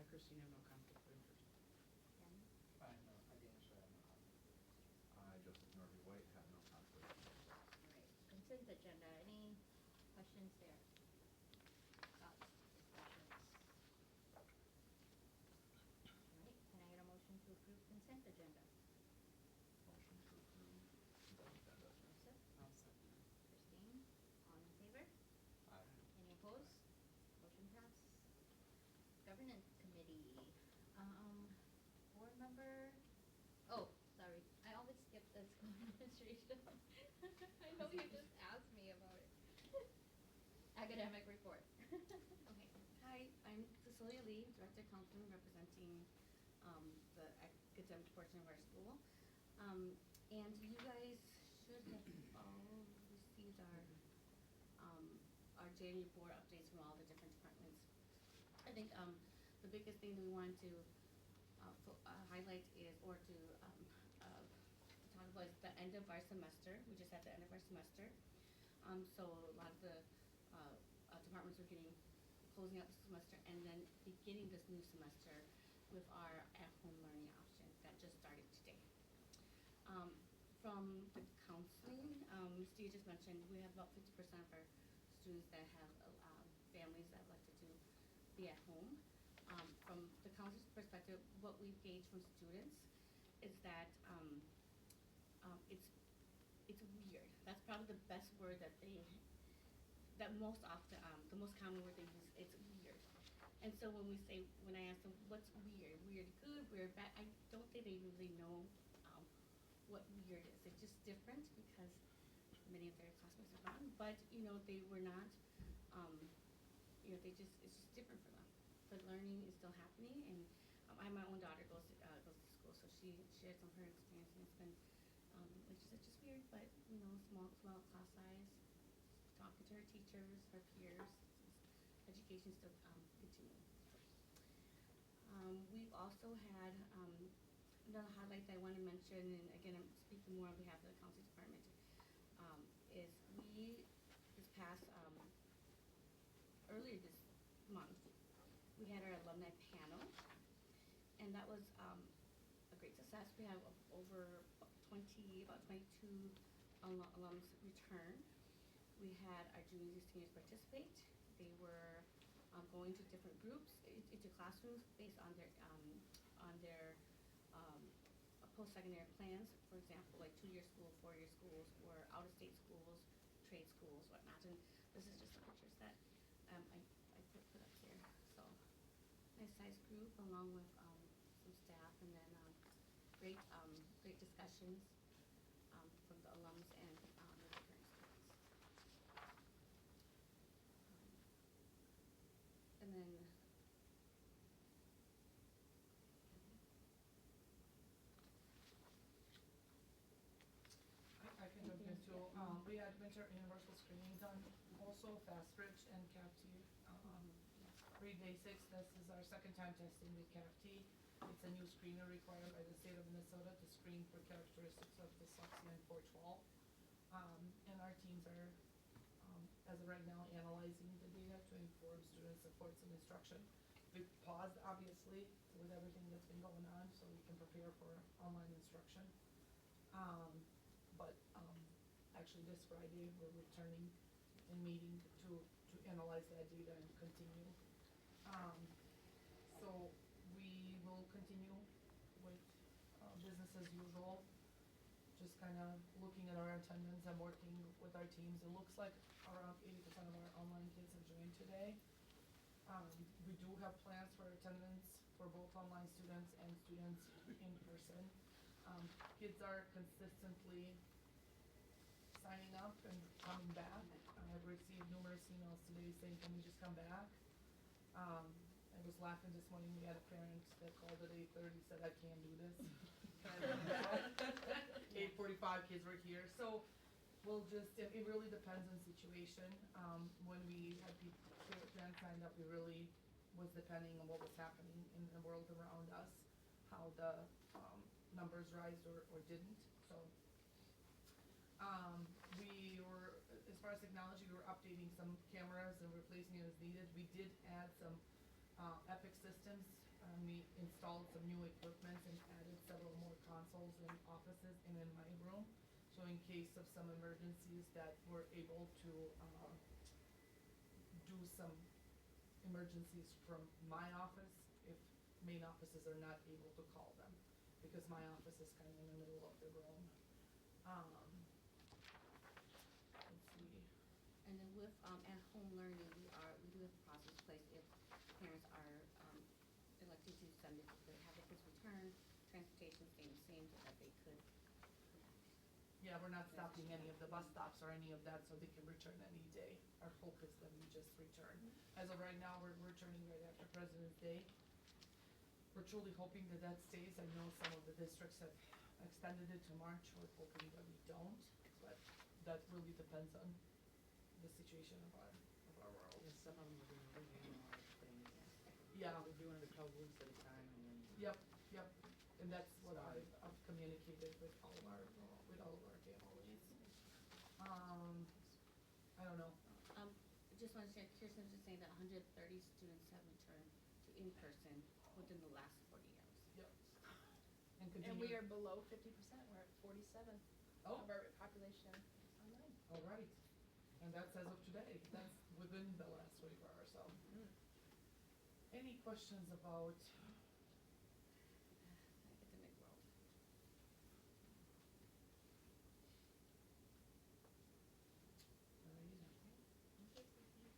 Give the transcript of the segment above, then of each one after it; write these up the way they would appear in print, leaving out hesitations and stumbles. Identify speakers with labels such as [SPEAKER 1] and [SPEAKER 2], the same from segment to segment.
[SPEAKER 1] Christine have no conflict of interest.
[SPEAKER 2] I didn't share my conflict.
[SPEAKER 3] I, Joseph Norby White, have no conflict of interest.
[SPEAKER 4] Alright, consent agenda, any questions there? Thoughts, discussions? Alright, can I get a motion to approve consent agenda?
[SPEAKER 3] Motion to approve consent agenda.
[SPEAKER 4] Joseph?
[SPEAKER 1] I'll second it.
[SPEAKER 4] Christine, all in favor?
[SPEAKER 2] Aye.
[SPEAKER 4] Any opposed? Motion passed. Governance committee, board member, oh, sorry, I always skip the school administration. I know you just asked me about it. Academic report.
[SPEAKER 5] Okay, hi, I'm Cecilia Lee, Director of Counseling, representing the academic portion of our school. And you guys should have all received our January board updates from all the different departments. I think the biggest thing that we want to highlight is, or to talk about is the end of our semester. We just had the end of our semester. So a lot of the departments are closing out the semester and then beginning this new semester with our at-home learning option that just started today. From the counseling, Steve just mentioned we have about 50% of our students that have families that like to be at home. From the counselor's perspective, what we've gauged from students is that it's weird. That's probably the best word that most often, the most common word they use, it's weird. And so when I ask them, what's weird? Weird good, weird bad? I don't think they really know what weird is. It's just different because many of their classmates are gone, but they were not, it's just different for them. The learning is still happening, and I have my own daughter goes to school, so she shared some of her experience, and it's been, like she said, just weird, but small class size, talking to her teachers, her peers, education still continuing. We've also had another highlight that I want to mention, and again, I'm speaking more on behalf of the counseling department, is this past, earlier this month, we had our alumni panel, and that was a great success. We have over about 22 alums return. We had our juniors and seniors participate. They were going to different groups, into classrooms based on their post-secondary plans. For example, like 2-year school, 4-year schools, or out-of-state schools, trade schools, whatnot. And this is just the pictures that I put up here. So nice sized group along with some staff, and then great discussions from the alums and the returning students. And then
[SPEAKER 6] I can jump in too. We had winter universal screening done, also Fast Bridge and CAFT. Read Basics, this is our second time testing the CAFT. It's a new screener required by the state of Minnesota to screen for characteristics of dyslexia and 412. And our teams are, as of right now, analyzing the data to inform student supports and instruction. We paused, obviously, with everything that's been going on, so we can prepare for online instruction. But actually this Friday, we're returning and meeting to analyze that data and continue. So we will continue with business as usual, just kind of looking at our attendance and working with our teams. It looks like around 80% of our online kids have joined today. We do have plans for attendance for both online students and students in person. Kids are consistently signing up and coming back. I have received numerous emails today saying, can we just come back? I was laughing this morning, we had a parent that called at 8:30, said, I can't do this. Can I come back? 8:45 kids were here. So we'll just, it really depends on situation. When we had parents signed up, it really was depending on what was happening in the world around us, how the numbers rise or didn't. So we were, as far as technology, we were updating some cameras and replacing it as needed. We did add some Epic systems We installed some new equipment and added several more consoles in offices and in my room. So in case of some emergencies that we're able to, do some emergencies from my office if main offices are not able to call them, because my office is kind of in the middle of the room. Let's see.
[SPEAKER 5] And then with, at home learning, we do have a process in place if parents are, electing to send it, to have the kids return, transportation staying the same so that they could.
[SPEAKER 6] Yeah, we're not stopping any of the bus stops or any of that, so they can return any day. Our hope is that we just return. As of right now, we're returning right after President's Day. We're truly hoping that that stays. I know some of the districts have extended it to March. We're hoping that we don't, but that really depends on the situation of our world.
[SPEAKER 1] Yeah, some of them are doing really hard things.
[SPEAKER 6] Yeah.
[SPEAKER 1] They're doing it a couple weeks at a time and then.
[SPEAKER 6] Yep, yep, and that's what I've communicated with all of our families. I don't know,
[SPEAKER 5] Just wanted to share, Kirsten was just saying that 130 students have returned to in-person within the last 40 hours.
[SPEAKER 6] yep.
[SPEAKER 7] And we are below 50%, we're at 47
[SPEAKER 6] Oh.
[SPEAKER 7] of our population online.
[SPEAKER 6] All right, and that's as of today, that's within the last 24 hours, so. Any questions about
[SPEAKER 5] Academic world.
[SPEAKER 4] Moving on to governance.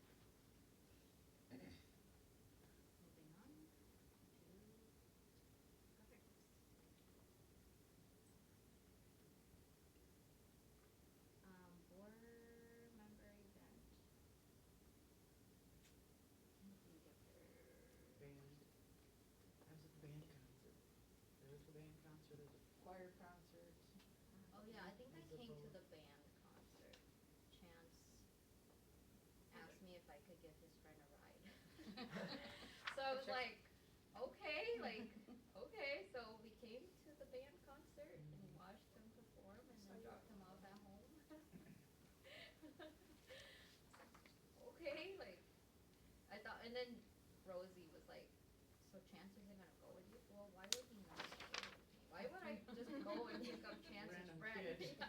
[SPEAKER 4] Board member event. Anything different?
[SPEAKER 1] Band. How's the band concert? There's a band concert, there's a choir concert.
[SPEAKER 4] Oh yeah, I think I
[SPEAKER 1] There's a
[SPEAKER 4] came to
[SPEAKER 1] vote.
[SPEAKER 4] the band concert. Chance asked me if I could give his friend a ride. So I was like, okay, okay, so we came to the band concert and watched him perform and then dropped him off at home. Okay, I thought, and then Rosie was like, so Chance isn't gonna go with you? Well, why would he not go with me? Why would I just go and pick up Chance's
[SPEAKER 1] Random
[SPEAKER 4] friend?
[SPEAKER 1] kid.
[SPEAKER 4] Yeah.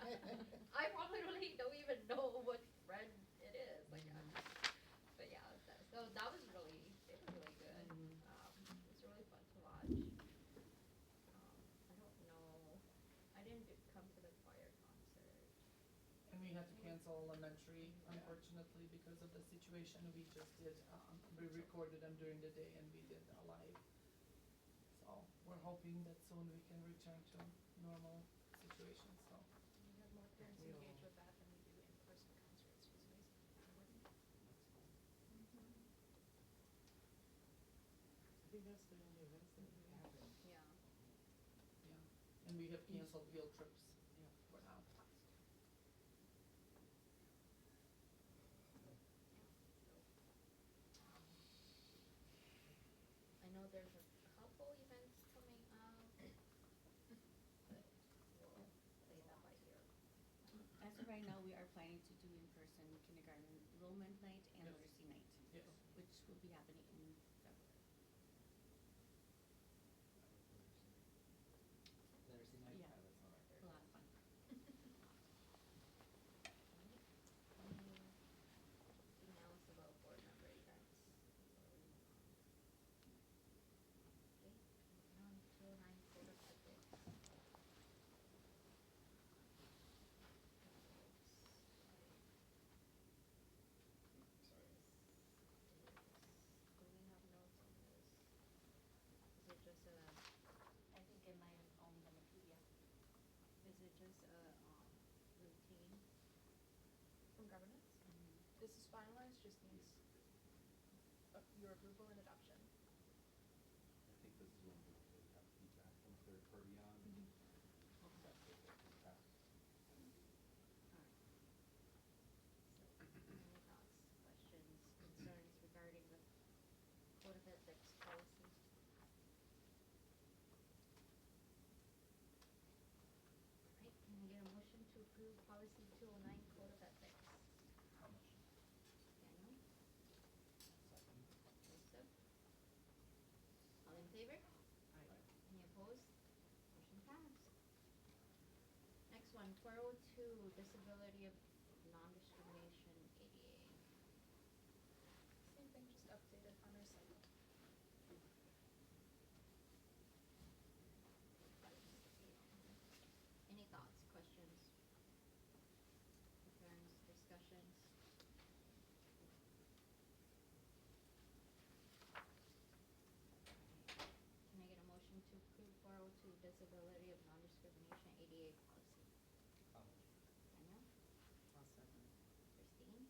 [SPEAKER 4] I probably really don't even know what friend it is, but yeah, so that was really, it was really good. It was really fun to watch. I don't know, I didn't come to the choir concert.
[SPEAKER 6] And we had to cancel elementary, unfortunately, because of the situation. We just did, we recorded them during the day and we did a live. So we're hoping that soon we can return to normal situation, so.
[SPEAKER 7] We have more parents
[SPEAKER 1] We all-
[SPEAKER 7] engaged with that than we do in-person concerts, which is amazing.
[SPEAKER 1] I think that's the only events that happen.
[SPEAKER 4] Yeah.
[SPEAKER 6] Yeah, and we have canceled field trips
[SPEAKER 1] Yeah.
[SPEAKER 6] for now.
[SPEAKER 4] I know there's a couple events coming up, but we'll play that by ear.
[SPEAKER 5] As of right now, we are planning to do in-person kindergarten enrollment night and
[SPEAKER 6] Yes.
[SPEAKER 5] literacy night.
[SPEAKER 6] Yes.
[SPEAKER 5] Which will be happening in February.
[SPEAKER 2] Literacy night?
[SPEAKER 5] Yeah.
[SPEAKER 2] That's not right there.
[SPEAKER 5] A lot of fun.
[SPEAKER 4] Anything else about board member events? Okay, moving on to 209 code of ethics. Do we have notes on this? Is it just a,
[SPEAKER 5] I think in my own PDF.
[SPEAKER 4] is it just a, routine?
[SPEAKER 7] From governance, this is finalized, just needs your approval and adoption.
[SPEAKER 3] I think this is one we have feedback from a third party on. That's what we passed.
[SPEAKER 4] So, any thoughts, questions, concerns regarding the code of ethics policy? Alright, can I get a motion to approve policy 209 code of ethics?
[SPEAKER 3] How much?
[SPEAKER 4] Daniel?
[SPEAKER 2] Second.
[SPEAKER 4] Joseph? next one, 402, disability of non-discrimination ADA.
[SPEAKER 7] Same thing, just updated on our site.
[SPEAKER 4] Any thoughts, questions, concerns, discussions? Can I get a motion to approve 402 disability of non-discrimination ADA policy?
[SPEAKER 2] I'll move.
[SPEAKER 4] Daniel?
[SPEAKER 1] I'll second.
[SPEAKER 4] Christine?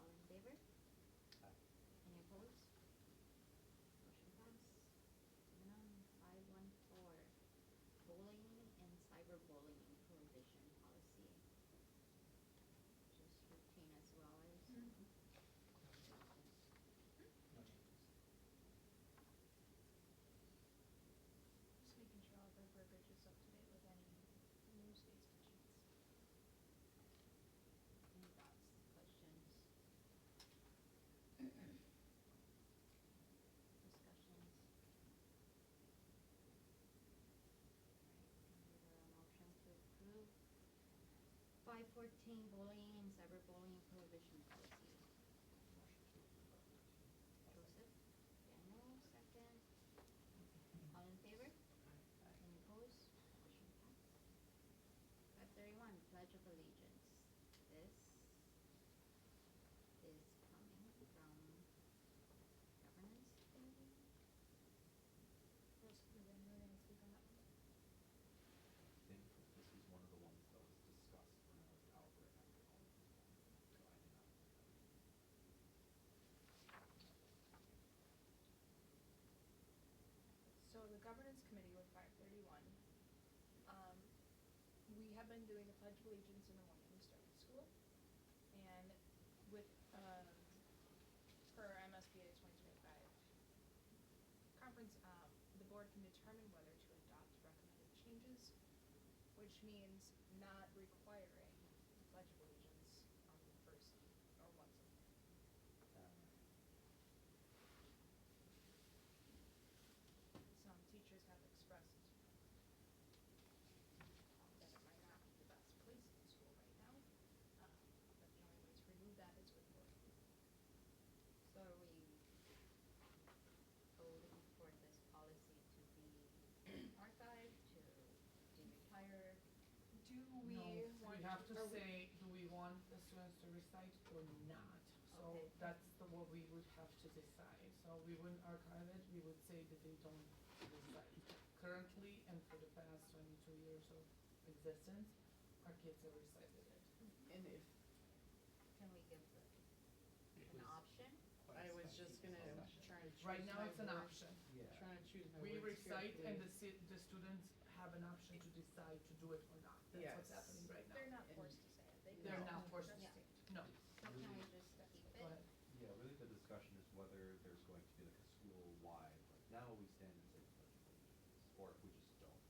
[SPEAKER 4] All in favor?
[SPEAKER 3] Aye.
[SPEAKER 4] Any opposed? Motion passed. Moving on, 514, bullying and cyberbullying prohibition policy. Just routine as well as.
[SPEAKER 7] Mhm.
[SPEAKER 2] No changes.
[SPEAKER 7] Just making sure all of our verbiage is up to date with any new state statutes.
[SPEAKER 4] Any thoughts, questions? Discussions? Alright, can I get a motion to approve 514 bullying and cyberbullying prohibition policy?
[SPEAKER 3] Motion to approve 514.
[SPEAKER 4] Joseph? Daniel, second. All in favor? Any opposed? Motion passed. 531, Pledge of Allegiance. This is coming from Governance Committee.
[SPEAKER 7] Rose, you're gonna speak on that one?
[SPEAKER 3] I think this is one of the ones that was discussed when I was out right after all of this one, so I did not attend that meeting.
[SPEAKER 7] So the governance committee with 531, we have been doing the Pledge of Allegiance in the morning, we start at school. And with, per MSBA 2025 conference, the board can determine whether to adopt recommended changes, which means not requiring the Pledge of Allegiance on the first or once a month. Some teachers have expressed that it might not be the best place in school right now, but the only way to remove that is with board.
[SPEAKER 4] So are we voting for this policy to be archived, to be retired?
[SPEAKER 7] Do
[SPEAKER 6] No,
[SPEAKER 7] we want
[SPEAKER 6] we have to
[SPEAKER 7] are we-
[SPEAKER 6] say, do we want the students to recite or not? So
[SPEAKER 4] Okay.
[SPEAKER 6] that's what we would have to decide. So we wouldn't archive it, we would say that they don't recite. Currently, and for the past 22 years of existence, our kids have recited it.
[SPEAKER 1] And if,
[SPEAKER 4] Can we give
[SPEAKER 3] It
[SPEAKER 4] an
[SPEAKER 3] was
[SPEAKER 4] option?
[SPEAKER 2] Quite
[SPEAKER 1] I
[SPEAKER 2] a
[SPEAKER 1] was
[SPEAKER 2] spicy
[SPEAKER 1] just gonna,
[SPEAKER 2] discussion.
[SPEAKER 1] trying to choose
[SPEAKER 6] Right now,
[SPEAKER 1] my
[SPEAKER 6] it's an
[SPEAKER 1] words-
[SPEAKER 6] option.
[SPEAKER 3] Yeah.
[SPEAKER 1] Trying to choose my
[SPEAKER 6] We
[SPEAKER 1] words
[SPEAKER 6] recite and
[SPEAKER 1] carefully.
[SPEAKER 6] the students have an option to decide to do it or not. That's what's
[SPEAKER 1] Yes.
[SPEAKER 6] happening right now.
[SPEAKER 7] They're not
[SPEAKER 1] And-
[SPEAKER 7] forced to say it, they can.
[SPEAKER 6] They're
[SPEAKER 1] No.
[SPEAKER 6] not forced to
[SPEAKER 4] Yeah.
[SPEAKER 6] say, no,
[SPEAKER 4] So can we just keep it?
[SPEAKER 6] go ahead.
[SPEAKER 3] Yeah, really the discussion is whether there's going to be like a school-wide, like now we stand and say the Pledge of Allegiance, or if we just don't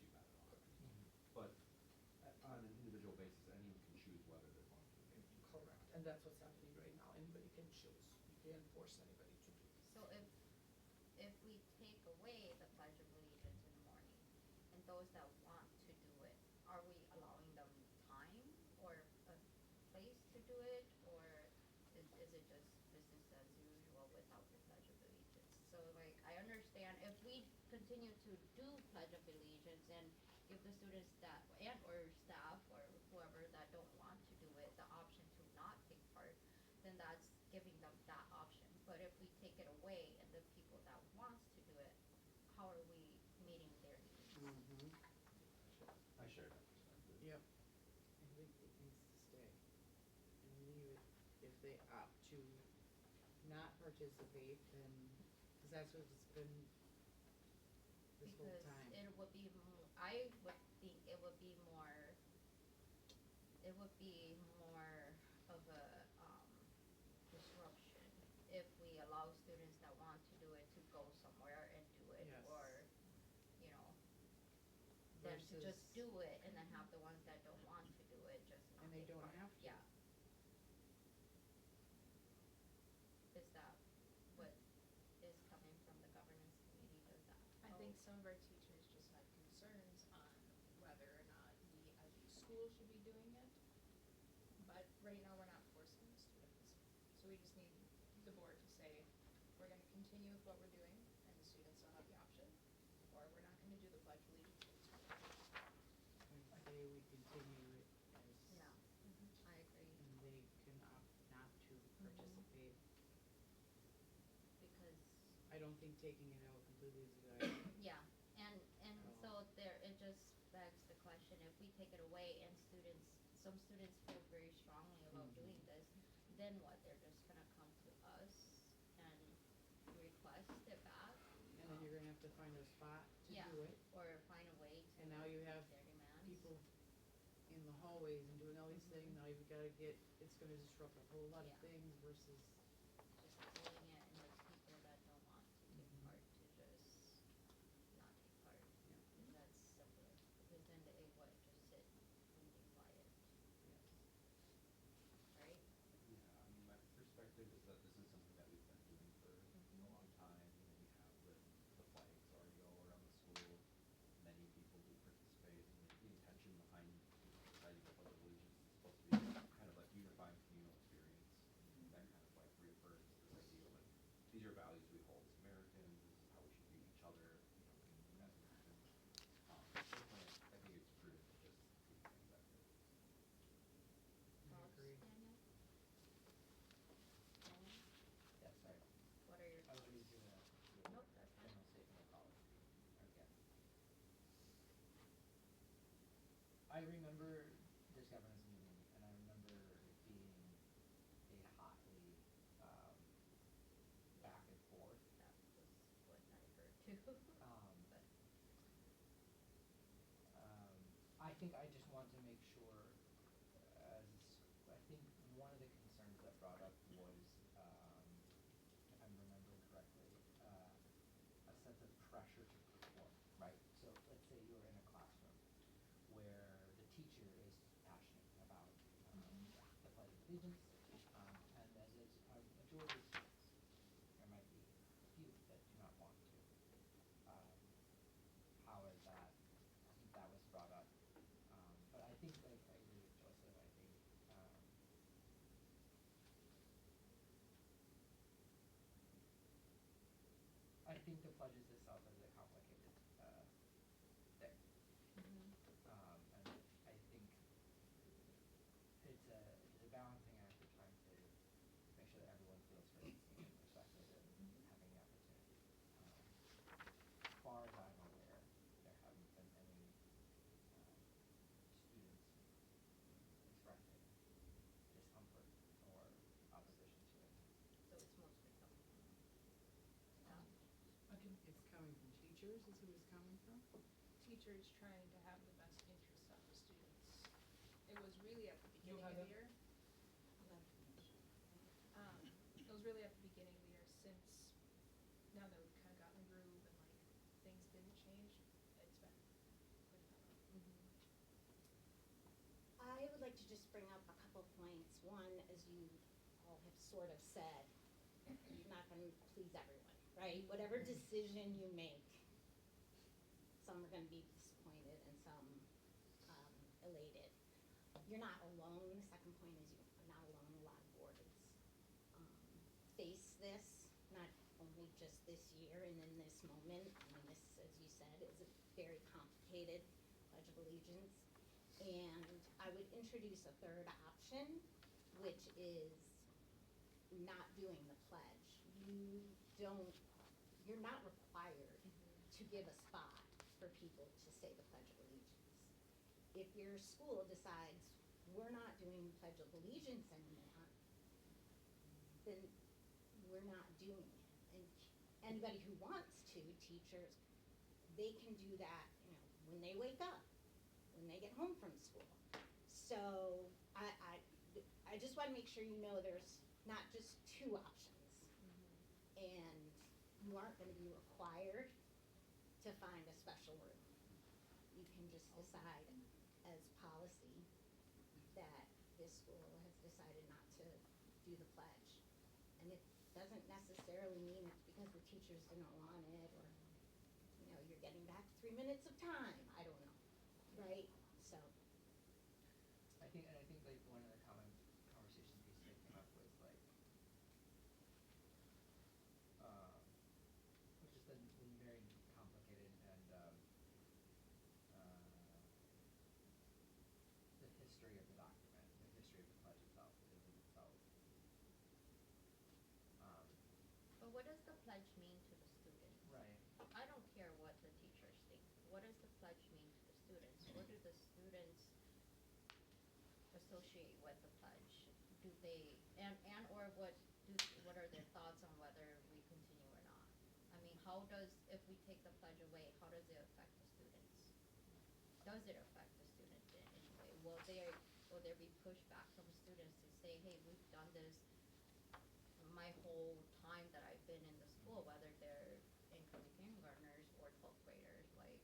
[SPEAKER 3] do that at all. But on an individual basis, anyone can choose whether they're going to engage in it or
[SPEAKER 6] Correct,
[SPEAKER 3] not.
[SPEAKER 6] and that's what's happening right now. Anybody can choose. You can't force anybody to do this.
[SPEAKER 4] So if we take away the Pledge of Allegiance in the morning, and those that want to do it, are we allowing them time or a place to do it, or is it just business as usual without the Pledge of Allegiance? So like, I understand if we continue to do Pledge of Allegiance and give the students that, and or staff or whoever that don't want to do it, the option to not take part, then that's giving them that option. But if we take it away and the people that wants to do it, how are we meeting their needs?
[SPEAKER 1] Mhm.
[SPEAKER 3] I share that perspective.
[SPEAKER 1] Yep. I think it needs to stay. And leave it, if they opt to not participate, then, cause that's what it's been this whole
[SPEAKER 4] Because
[SPEAKER 1] time.
[SPEAKER 4] it would be I would think it would be more of a disruption if we allow students that want to do it to go somewhere and do it,
[SPEAKER 1] Yes.
[SPEAKER 4] or, you know, than to just
[SPEAKER 1] Versus-
[SPEAKER 4] do it and then have the ones that don't want to do it just not
[SPEAKER 1] And they
[SPEAKER 4] take
[SPEAKER 1] don't
[SPEAKER 4] part.
[SPEAKER 1] have to.
[SPEAKER 4] Yeah. Is that what is coming from the governance committee? Does that
[SPEAKER 7] I
[SPEAKER 4] help?
[SPEAKER 7] think some of our teachers just have concerns on whether or not we as school should be doing it. But right now, we're not forcing the students. So we just need the board to say, we're gonna continue with what we're doing, and the students still have the option, or we're not gonna do the pledge of allegiance for the school.
[SPEAKER 1] I'd say we continue it as,
[SPEAKER 4] Yeah, I agree,
[SPEAKER 1] and they can opt not to participate.
[SPEAKER 4] because,
[SPEAKER 1] I don't think taking it out completely is a good idea.
[SPEAKER 4] yeah, and
[SPEAKER 1] Oh.
[SPEAKER 4] so there, it just begs the question, if we take it away and some students feel very strongly about
[SPEAKER 1] Mhm.
[SPEAKER 4] doing this, then what, they're just gonna come to us and request it back?
[SPEAKER 1] And then you're gonna have to find a spot to
[SPEAKER 4] Yeah,
[SPEAKER 1] do it,
[SPEAKER 4] or find a way to
[SPEAKER 1] and now you have
[SPEAKER 4] meet their demands.
[SPEAKER 1] people in the hallways and doing all these things,
[SPEAKER 4] Mhm.
[SPEAKER 1] now you've gotta get, it's gonna disrupt a whole lot of
[SPEAKER 4] Yeah.
[SPEAKER 1] things versus,
[SPEAKER 4] Just doing it, and there's people that don't want to take
[SPEAKER 1] Mhm.
[SPEAKER 4] part to just not take part.
[SPEAKER 1] Yeah.
[SPEAKER 4] Because that's simpler, because then they what, just sit and be quiet,
[SPEAKER 1] yes.
[SPEAKER 4] right?
[SPEAKER 3] Yeah, I mean, my perspective is that this is something that we've been doing for a long time. You know, we have the flags already all around the school. Many people do participate. And the intention behind, you know, reciting the Pledge of Allegiance is supposed to be kind of like unifying communal experience. That kind of like reaffirms this idea of like, these are values we hold as Americans. This is how we should view each other, you know, as Americans. Personally, I think it's prudent to just keep things that way.
[SPEAKER 1] I
[SPEAKER 4] Thoughts,
[SPEAKER 1] agree.
[SPEAKER 4] Daniel? Nolan?
[SPEAKER 2] Yeah, sorry.
[SPEAKER 4] What are your
[SPEAKER 2] I was
[SPEAKER 4] thoughts?
[SPEAKER 2] reading through the
[SPEAKER 4] Nope, that's fine.
[SPEAKER 2] general statement of policy again. I remember this governance meeting, and I remember it being a hotly back and forth.
[SPEAKER 4] That was what I heard too.
[SPEAKER 2] Um,
[SPEAKER 4] But,
[SPEAKER 2] I think I just want to make sure, as I think one of the concerns that brought up was, if I'm remembering correctly, a sense of pressure to perform, right? So let's say you're in a classroom where the teacher is passionate about the Pledge of Allegiance, and as is a majority of students. There might be a few that do not want to. How is that? I think that was brought up. But I think I agree with Joseph. I think the pledges itself is a complicated thing. And I think it's a balancing act of trying to make sure that everyone feels heard and seen and respected and having the opportunity. As far as I'm aware, there haven't been any students expressing discomfort or opposition to it.
[SPEAKER 4] so it's mostly coming from staff.
[SPEAKER 6] I can,
[SPEAKER 1] It's coming from teachers is who it's coming from?
[SPEAKER 7] Teachers trying to have the best interests of the students. It was really at the beginning
[SPEAKER 6] had
[SPEAKER 7] of
[SPEAKER 6] a-
[SPEAKER 7] the year. It was really at the beginning of the year, since now that we've kind of gotten a groove and like things didn't change, it's been quite a number.
[SPEAKER 8] I would like to just bring up a couple points. One, as you all have sort of said, you're not gonna please everyone, right? Whatever decision you make, some are gonna be disappointed and some elated. You're not alone. The second point is you're not alone. A lot of boards face this, not only just this year and in this moment. I mean, this, as you said, is a very complicated Pledge of Allegiance. And I would introduce a third option, which is not doing the pledge. You're not required to give a spot for people to say the Pledge of Allegiance. If your school decides we're not doing the Pledge of Allegiance anymore, then we're not doing it. And anybody who wants to, teachers, they can do that, you know, when they wake up, when they get home from school. So I just want to make sure you know there's not just two options. And you aren't going to be required to find a special room. You can just decide as policy that this school has decided not to do the pledge. And it doesn't necessarily mean it's because the teachers didn't want it, or, you know, you're getting back 3 minutes of time. I don't know, right? So,
[SPEAKER 2] think like one of the conversation pieces that came up was like, which is the very complicated and uh, the history of the document, the history of the pledge itself, is in itself.
[SPEAKER 4] But what does the pledge mean to the students?
[SPEAKER 2] Right.
[SPEAKER 4] I don't care what the teachers think. What does the pledge mean to the students? What do the students associate with the pledge? Do they, and or what are their thoughts on whether we continue or not? I mean, how does, if we take the pledge away, how does it affect the students? Does it affect the students in any way? Will there be pushback from students to say, hey, we've done this my whole time that I've been in the school, whether they're incoming kindergartners or 12th graders, like,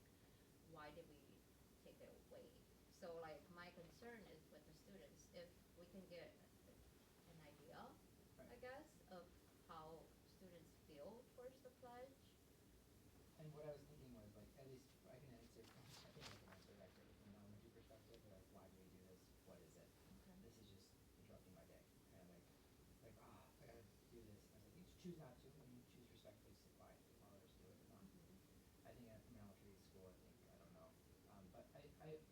[SPEAKER 4] why did we take it away? So like my concern is with the students, if we can get an idea, I
[SPEAKER 2] Right.
[SPEAKER 4] guess, of how students feel towards the pledge.
[SPEAKER 2] And what I was thinking was like, at least I can answer, I think I can answer that from an elementary perspective, like, why do we do this? What is it?
[SPEAKER 4] Okay.
[SPEAKER 2] This is just interrupting my day. And I gotta do this. And I was like, you choose not to, and you choose respectfully to sit quiet while others do it or not. I think at an elementary school, I don't know. But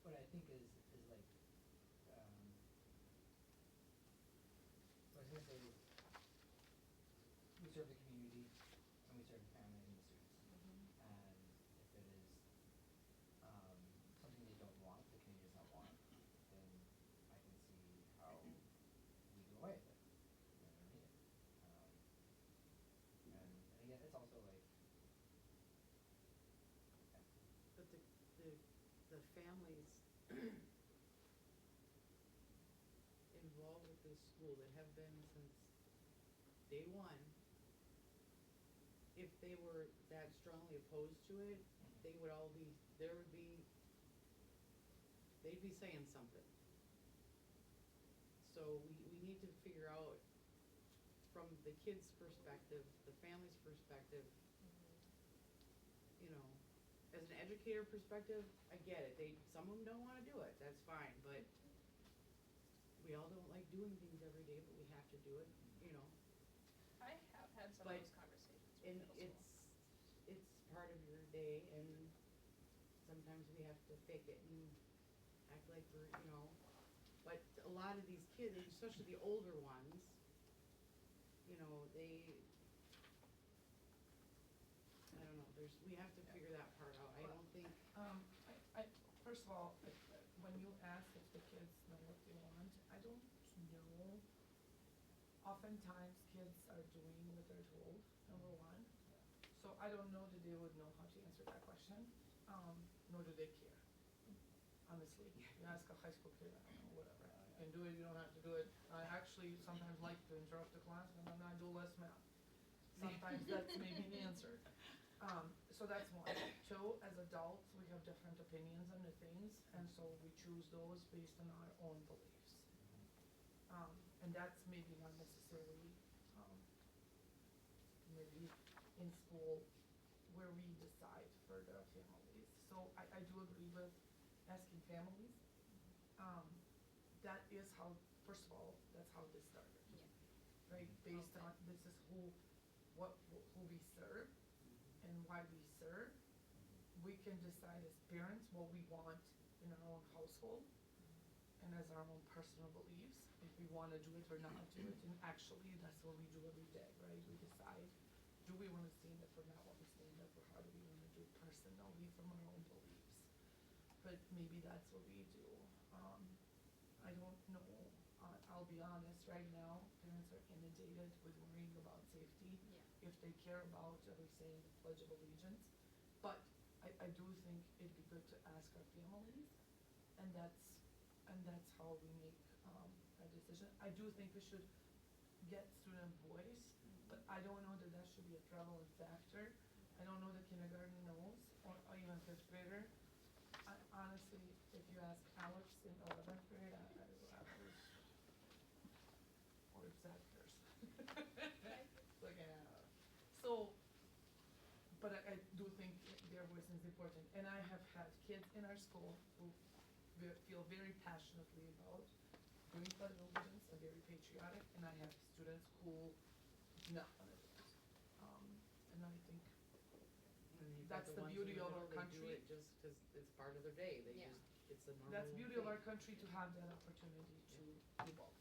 [SPEAKER 2] what I think is like, what I was gonna say is, we serve the community, and we serve the family and the students. And if it is something they don't want, the community does not want, then I can see how we do away with it. We don't need it. And again, it's also like, yeah.
[SPEAKER 1] But the families involved with this school that have been since day one, if they were that strongly opposed to it, they would all be, they'd be saying something. So we need to figure out from the kids' perspective, the family's perspective, you know, as an educator perspective, I get it, some of them don't wanna do it, that's fine, but we all don't like doing things every day, but we have to do it, you know.
[SPEAKER 7] I have had some
[SPEAKER 1] But-
[SPEAKER 7] of those conversations with
[SPEAKER 1] And
[SPEAKER 7] middle school.
[SPEAKER 1] it's part of your day, and sometimes we have to fake it and act like we're, you know, but a lot of these kids, especially the older ones, you know, I don't know, we have to figure that part out, I don't think,
[SPEAKER 6] First of all, when you ask if the kids know what they want, I don't know. Oftentimes, kids are doing what they're told, number one. So I don't know that they would know how to answer that question, nor do they care. Honestly, you ask a high school kid, I don't know, whatever. You can do it, you don't have to do it. I actually sometimes like to interrupt the class and I'm not do less math. Sometimes that's maybe the answer. So that's one. Two, as adults, we have different opinions on the things, and so we choose those based on our own beliefs. And that's maybe not necessarily, maybe in school where we decide for the families. So I do agree with asking families. That is how, first of all, that's how this started.
[SPEAKER 4] Yeah.
[SPEAKER 6] Right, based
[SPEAKER 4] Okay.
[SPEAKER 6] on, this is who we serve and why we serve. We can decide as parents what we want in our own household and as our own personal beliefs, if we wanna do it or not do it, and actually, that's what we do every day, right? We decide, do we wanna stand up or not wanna stand up, or how do we wanna do it personally from our own beliefs? But maybe that's what we do. I don't know, I'll be honest, right now, parents are inundated with worrying about safety.
[SPEAKER 4] Yeah.
[SPEAKER 6] If they care about, are we saying the Pledge of Allegiance? But I do think it'd be good to ask our families, and that's how we make, a decision. I do think we should get student voice, but I don't know that that should be a prevalent factor. I don't know that kindergarten knows, or even fifth grader. Honestly, if you ask Alex in 11th grade, I was, or exactors. Like, so, but I do think their voice is important, and I have had kids in our school who feel very passionately about doing pledge of allegiance are very patriotic, and I have students who do not wanna do it. And I think
[SPEAKER 1] And you've got
[SPEAKER 6] that's the
[SPEAKER 1] ones in
[SPEAKER 6] beauty of
[SPEAKER 1] middle,
[SPEAKER 6] our
[SPEAKER 1] they do
[SPEAKER 6] country.
[SPEAKER 1] it just 'cause it's part of their day, they
[SPEAKER 5] Yeah.
[SPEAKER 1] just, it's a normal
[SPEAKER 6] That's the beauty of our
[SPEAKER 1] thing.
[SPEAKER 6] country to have that opportunity to do both.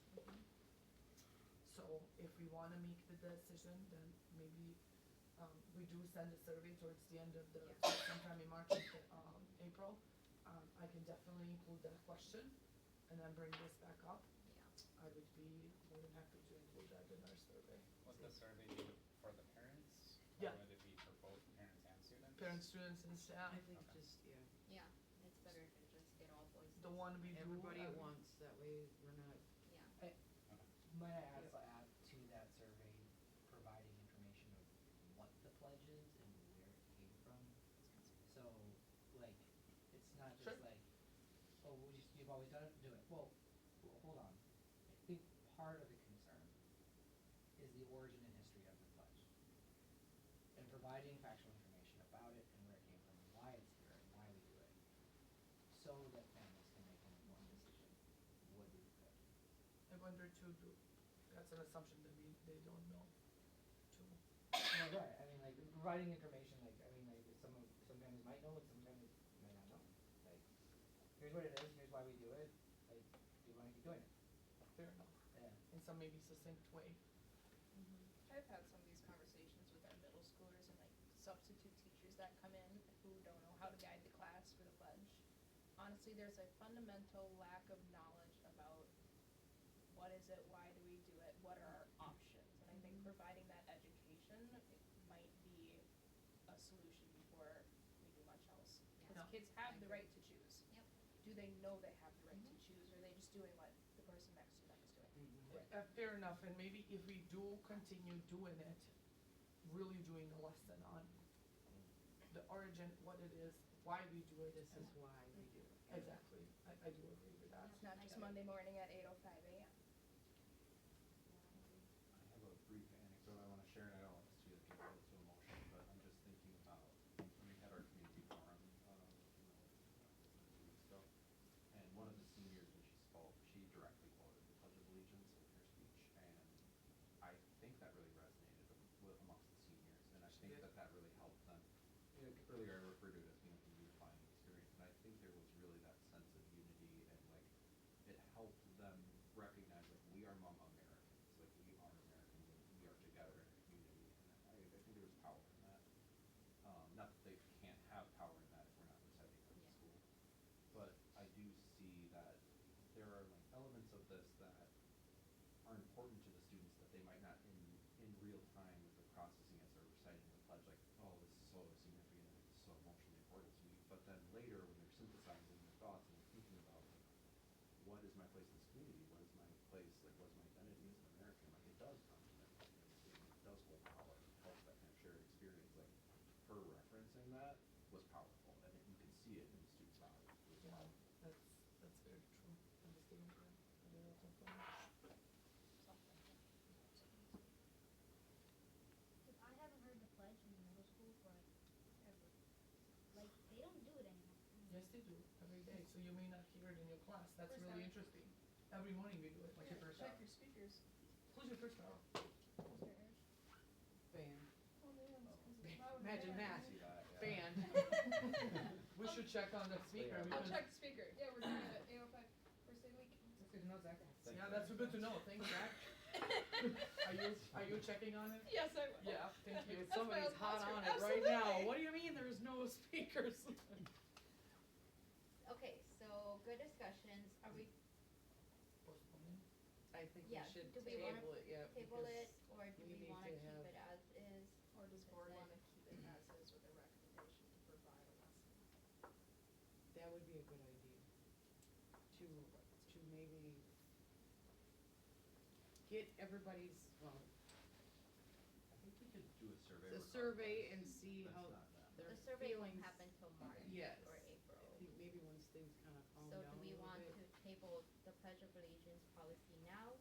[SPEAKER 6] So if we wanna make the decision, then maybe, we do send a survey towards the end of the,
[SPEAKER 5] Yeah.
[SPEAKER 6] sometime in March, April. I can definitely include that question and then bring this back up.
[SPEAKER 5] Yeah.
[SPEAKER 6] I would be more than happy to include that in our survey.
[SPEAKER 9] Would the survey be for the parents?
[SPEAKER 6] Yeah.
[SPEAKER 9] Or would it be for both parents and students?
[SPEAKER 6] Parents, students, and staff,
[SPEAKER 1] I think
[SPEAKER 9] Okay.
[SPEAKER 1] just, yeah,
[SPEAKER 5] Yeah, it's better to just get all voices.
[SPEAKER 6] the one we do.
[SPEAKER 1] everybody at once, that way we're not,
[SPEAKER 5] Yeah.
[SPEAKER 2] Might I add,
[SPEAKER 1] Yep.
[SPEAKER 2] add to that survey, providing information of what the pledge is and where it came from? So, like, it's not
[SPEAKER 6] Sure.
[SPEAKER 2] just like, oh, you've always done it, do it. Well, hold on. I think part of the concern is the origin and history of the pledge. And providing factual information about it and where it came from and why it's here and why we do it. So that families can make an informed decision, would be good.
[SPEAKER 6] I wonder too, that's an assumption that they don't know too.
[SPEAKER 2] No, right, I mean, like, providing information, like, I mean, like, some families might know and some families might not know. Like, here's what it is, here's why we do it, like, do you wanna keep doing it?
[SPEAKER 6] Fair enough.
[SPEAKER 2] Yeah.
[SPEAKER 6] In some maybe succinct way.
[SPEAKER 7] I've had some of these conversations with our middle schoolers and like substitute teachers that come in who don't know how to guide the class for the pledge. Honestly, there's a fundamental lack of knowledge about what is it, why do we do it, what are our options? And I think providing that education, it might be a solution before we do much else.
[SPEAKER 5] Yeah.
[SPEAKER 7] Because kids have the right to choose.
[SPEAKER 5] Yep.
[SPEAKER 7] Do they know they have the right to choose, or are they just doing what the person next to them is doing?
[SPEAKER 6] Fair enough, and maybe if we do continue doing it, really doing a lesson on the origin, what it is, why we do it.
[SPEAKER 1] this
[SPEAKER 6] and-
[SPEAKER 1] is why we do it.
[SPEAKER 6] Exactly, I do agree with that.
[SPEAKER 7] It's not just
[SPEAKER 6] Yeah.
[SPEAKER 7] Monday morning at 8:05 a.m.
[SPEAKER 3] I have a brief anecdote I wanna share, and I don't want this to be like a call to emotion, but I'm just thinking about, when we had our community forum, a few weeks ago, and one of the seniors, when she spoke, she directly quoted the Pledge of Allegiance in her speech, and I think that really resonated with amongst the seniors, and I think
[SPEAKER 1] did.
[SPEAKER 3] that really helped them. You know, earlier I referred to it as being a unifying experience, and I think there was really that sense of unity, and like, it helped them recognize, like, we are Hmong Americans, like, we are Americans, and we are together in a community, and I think there was power in that. Not that they can't have power in that if we're not reciting at the
[SPEAKER 5] Yeah.
[SPEAKER 3] school, but I do see that there are like elements of this that are important to the students that they might not in real time as they're processing, as they're reciting the pledge, like, oh, this is so significant and it's so emotionally important to me, but then later when they're synthesizing their thoughts and they're thinking about, like, what is my place in this community, what is my place, like, what is my identity as an American, like, it does come from that, it does hold power, it helps that kind of shared experience, like, her referencing that was powerful, and you can see it in the students' bodies, it was
[SPEAKER 6] Yeah,
[SPEAKER 3] powerful.
[SPEAKER 6] that's very true. Understand that. I don't know from-
[SPEAKER 10] Cause I haven't heard the pledge in middle school for like ever. Like, they don't do it anymore.
[SPEAKER 6] Yes, they do, every day, so you may not hear it in your class, that's
[SPEAKER 7] First
[SPEAKER 6] really
[SPEAKER 7] hour.
[SPEAKER 6] interesting. Every morning we do it.
[SPEAKER 2] What's your first
[SPEAKER 7] Check
[SPEAKER 2] hour?
[SPEAKER 7] your speakers.
[SPEAKER 6] Who's your first hour?
[SPEAKER 1] Band,
[SPEAKER 7] Oh, man, it's 'cause it's loud and
[SPEAKER 1] imagine
[SPEAKER 7] bad.
[SPEAKER 1] that,
[SPEAKER 3] See that, yeah.
[SPEAKER 1] band.
[SPEAKER 6] We should check on the speaker
[SPEAKER 3] I'll
[SPEAKER 7] I'll
[SPEAKER 6] because,
[SPEAKER 7] check the speaker. Yeah, we're doing it at 8:05, first day of the week.
[SPEAKER 2] That's good to know, Zach.
[SPEAKER 3] Thanks,
[SPEAKER 6] yeah,
[SPEAKER 3] Zach.
[SPEAKER 6] that's good to know, thanks, Zach. Are you checking on it?
[SPEAKER 7] Yes, I will.
[SPEAKER 6] Yeah, thank you.
[SPEAKER 7] That's my
[SPEAKER 1] Somebody's
[SPEAKER 7] own
[SPEAKER 1] hot
[SPEAKER 7] concert.
[SPEAKER 1] on it right now,
[SPEAKER 7] Absolutely.
[SPEAKER 1] what do you mean there's no speakers?
[SPEAKER 5] Okay, so good discussions, are we
[SPEAKER 6] Postponing?
[SPEAKER 1] I think we
[SPEAKER 5] Yeah,
[SPEAKER 1] should
[SPEAKER 5] do we wanna
[SPEAKER 1] table it, yeah,
[SPEAKER 5] table
[SPEAKER 1] because
[SPEAKER 5] it, or do
[SPEAKER 1] we
[SPEAKER 5] we
[SPEAKER 1] need
[SPEAKER 5] wanna
[SPEAKER 1] to
[SPEAKER 5] keep
[SPEAKER 1] have-
[SPEAKER 5] it as is?
[SPEAKER 7] Or does board
[SPEAKER 5] Then-
[SPEAKER 7] wanna keep it as is with a recommendation to provide a lesson?
[SPEAKER 1] that would be a good idea. To maybe get everybody's, well,
[SPEAKER 3] I think we could do a survey.
[SPEAKER 1] the survey
[SPEAKER 3] regardless.
[SPEAKER 1] and see
[SPEAKER 3] That's
[SPEAKER 1] how
[SPEAKER 3] not bad.
[SPEAKER 1] their
[SPEAKER 5] The survey won't
[SPEAKER 1] feelings-
[SPEAKER 5] happen till March
[SPEAKER 1] Yes.
[SPEAKER 5] or April.
[SPEAKER 1] I think maybe once things kinda calm
[SPEAKER 5] So
[SPEAKER 1] down
[SPEAKER 5] do
[SPEAKER 1] a
[SPEAKER 5] we
[SPEAKER 1] little
[SPEAKER 5] want
[SPEAKER 1] bit.
[SPEAKER 5] to table the Pledge of Allegiance policy now,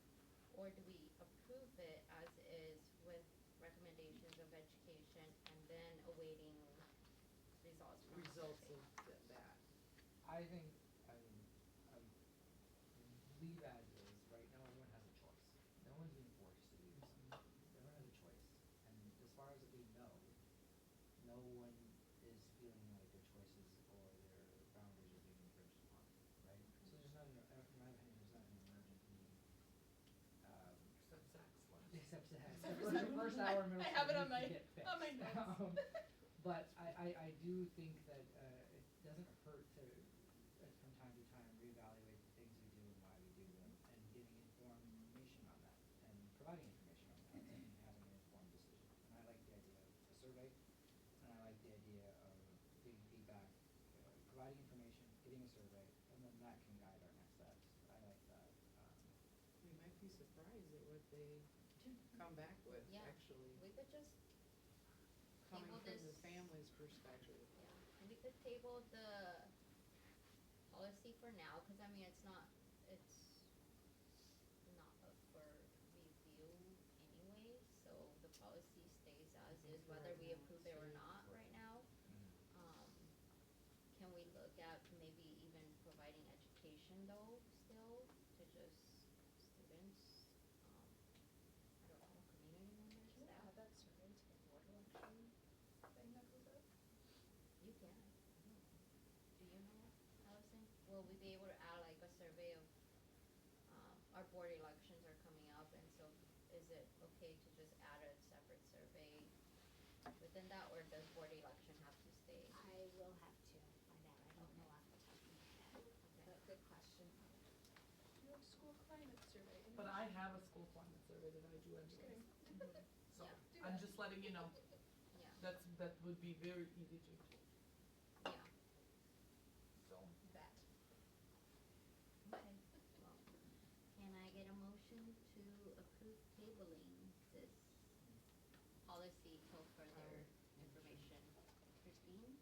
[SPEAKER 5] or do we approve it as is with recommendations of education and then awaiting results from
[SPEAKER 1] Results
[SPEAKER 5] survey?
[SPEAKER 1] of that.
[SPEAKER 2] I think, leave as is first hour middle
[SPEAKER 6] I
[SPEAKER 2] school
[SPEAKER 6] have it
[SPEAKER 2] needs
[SPEAKER 6] on
[SPEAKER 2] to
[SPEAKER 6] my-
[SPEAKER 2] get fixed.
[SPEAKER 6] on my notes.
[SPEAKER 2] But I do think that, it doesn't hurt to, from time to time, reevaluate the things we do and why we do them, and getting informed information on that, and providing information on that, and having an informed decision. And I like the idea of a survey, and I like the idea of getting feedback, providing information, getting a survey, and then that can guide our next steps. I like that.
[SPEAKER 1] We might be surprised at what they come back with,
[SPEAKER 4] Yeah.
[SPEAKER 1] actually,
[SPEAKER 4] We could just
[SPEAKER 1] coming
[SPEAKER 4] table
[SPEAKER 1] from the
[SPEAKER 4] this-
[SPEAKER 1] family's perspective.
[SPEAKER 4] Yeah, and we could table the policy for now, cause I mean, it's not up for review anyway, so the policy stays as is,
[SPEAKER 1] For
[SPEAKER 4] whether
[SPEAKER 1] right
[SPEAKER 4] we
[SPEAKER 1] now,
[SPEAKER 4] approve
[SPEAKER 1] it
[SPEAKER 4] it or
[SPEAKER 1] stays.
[SPEAKER 4] not right now. Can we look at maybe even providing education though, still, to just students, I don't know, community members,
[SPEAKER 7] Can we
[SPEAKER 4] staff?
[SPEAKER 7] add that survey to the board election thing that goes up?
[SPEAKER 4] You can. Do you know, Allison? Will we be able to add like a survey of, our board elections are coming up, and so is it okay to just add a separate survey within that, or does board election have to stay?
[SPEAKER 8] I will have to find out, I don't know off the top of my head, but good question.
[SPEAKER 7] Your school climate survey.
[SPEAKER 6] But I have a school climate survey that I do
[SPEAKER 7] Just
[SPEAKER 6] anyways.
[SPEAKER 7] kidding.
[SPEAKER 6] So,
[SPEAKER 4] Yeah.
[SPEAKER 7] Do
[SPEAKER 6] I'm
[SPEAKER 7] that.
[SPEAKER 6] just letting you know,
[SPEAKER 4] Yeah,
[SPEAKER 6] that would be very easy to,
[SPEAKER 4] yeah,
[SPEAKER 6] so.
[SPEAKER 7] That.
[SPEAKER 4] okay, well, can I get a motion to approve tabling this policy till further information? Christine?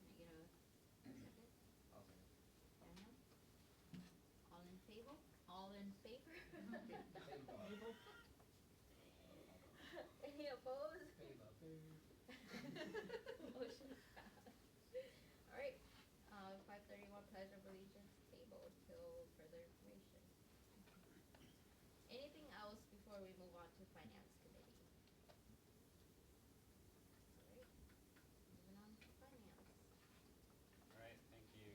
[SPEAKER 4] Can I get a second?
[SPEAKER 3] I'll say it.
[SPEAKER 4] Daniel? All in favor? All in favor? Any opposed? Motion passed. Alright, 5:31 pledge of allegiance tabled till further information. Anything else before we move on to finance committee? Alright, moving on to finance.
[SPEAKER 9] Alright, thank you.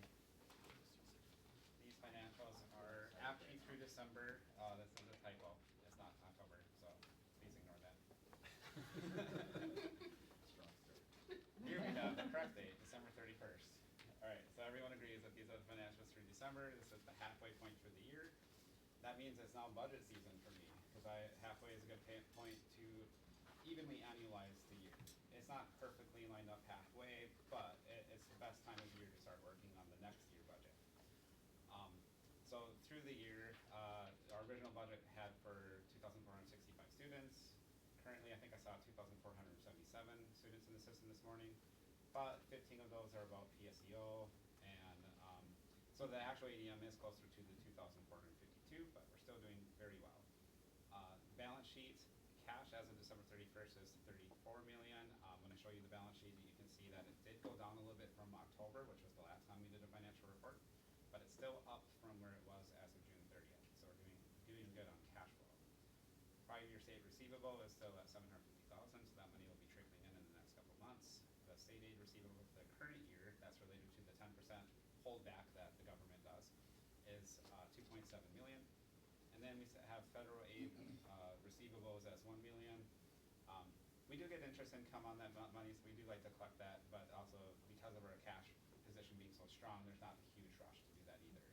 [SPEAKER 9] These financials are actually through December, this is a typo, it's not October, so please ignore that.
[SPEAKER 3] Strong start.
[SPEAKER 9] Here we have the correct date, December 31st. Alright, so everyone agrees that these are the financials through December, this is the halfway point for the year. That means it's now budget season for me, because halfway is a good point to evenly annualize the year. It's not perfectly lined up halfway, but it's the best time of year to start working on the next year budget. So through the year, our original budget had for 2,465 students. Currently, I think I saw 2,477 students in the system this morning, but 15 of those are about PSEO, and so the actual ADM is closer to the 2,452, but we're still doing very well. Balance sheet, cash as of December 31st is 34 million. When I show you the balance sheet, you can see that it did go down a little bit from October, which was the last time we did a financial report, but it's still up from where it was as of June 30th, so we're doing good on cash flow. Prior year state receivable is still at 750,000, so that money will be trickling in the next couple of months. The state aid receivable for the current year, that's related to the 10% holdback that the government does, is 2.7 million. And then we have federal aid receivables as 1 million. We do get interest income on that money, so we do like to collect that, but also because of our cash position being so strong, there's not a huge rush to do that either.